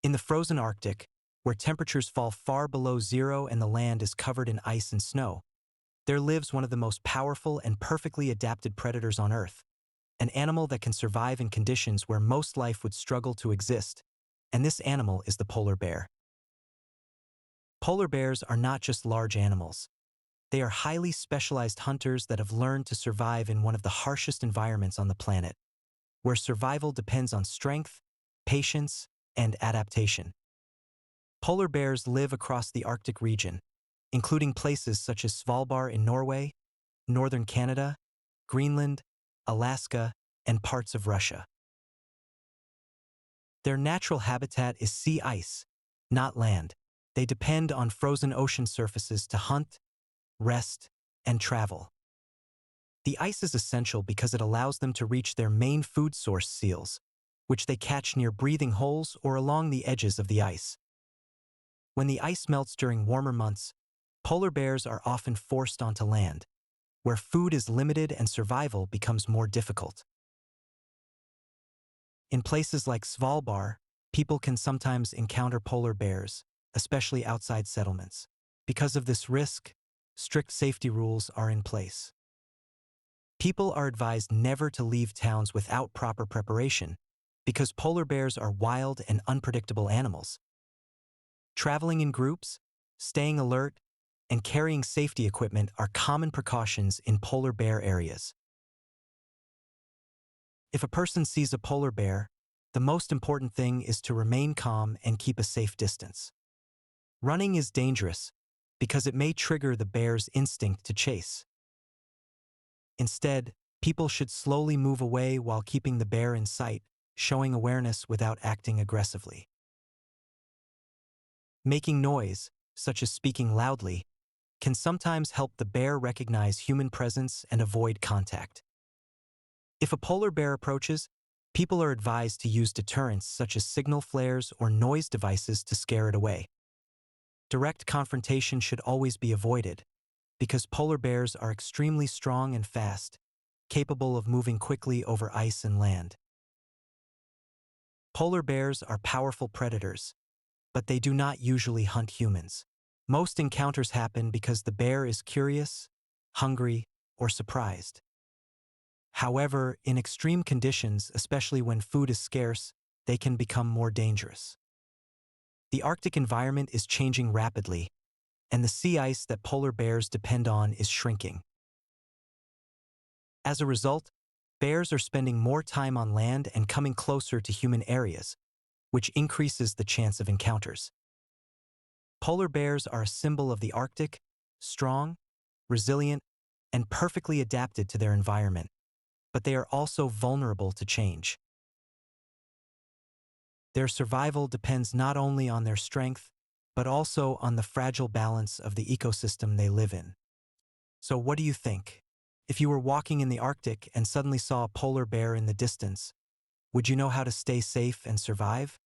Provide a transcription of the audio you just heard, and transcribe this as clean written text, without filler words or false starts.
In the frozen Arctic, where temperatures fall far below zero and the land is covered in ice and snow, there lives one of the most powerful and perfectly adapted predators on Earth, an animal that can survive in conditions where most life would struggle to exist, and this animal is the polar bear. Polar bears are not just large animals. They are highly specialized hunters that have learned to survive in one of the harshest environments on the planet, where survival depends on strength, patience, and adaptation. Polar bears live across the Arctic region, including places such as Svalbard in Norway, northern Canada, Greenland, Alaska, and parts of Russia. Their natural habitat is sea ice, not land. They depend on frozen ocean surfaces to hunt, rest, and travel. The ice is essential because it allows them to reach their main food source, seals, which they catch near breathing holes or along the edges of the ice. When the ice melts during warmer months, polar bears are often forced onto land, where food is limited and survival becomes more difficult. In places like Svalbard, people can sometimes encounter polar bears, especially outside settlements. Because of this risk, strict safety rules are in place. People are advised never to leave towns without proper preparation, because polar bears are wild and unpredictable animals. Traveling in groups, staying alert, and carrying safety equipment are common precautions in polar bear areas. If a person sees a polar bear, the most important thing is to remain calm and keep a safe distance. Running is dangerous because it may trigger the bear's instinct to chase. Instead, people should slowly move away while keeping the bear in sight, showing awareness without acting aggressively. Making noise, such as speaking loudly, can sometimes help the bear recognize human presence and avoid contact. If a polar bear approaches, people are advised to use deterrents such as signal flares or noise devices to scare it away. Direct confrontation should always be avoided, because polar bears are extremely strong and fast, capable of moving quickly over ice and land. Polar bears are powerful predators, but they do not usually hunt humans. Most encounters happen because the bear is curious, hungry, or surprised. However, in extreme conditions, especially when food is scarce, they can become more dangerous. The Arctic environment is changing rapidly, and the sea ice that polar bears depend on is shrinking. As a result, bears are spending more time on land and coming closer to human areas, which increases the chance of encounters. Polar bears are a symbol of the Arctic, strong, resilient, and perfectly adapted to their environment, but they are also vulnerable to change. Their survival depends not only on their strength, but also on the fragile balance of the ecosystem they live in. So what do you think? If you were walking in the Arctic and suddenly saw a polar bear in the distance, would you know how to stay safe and survive?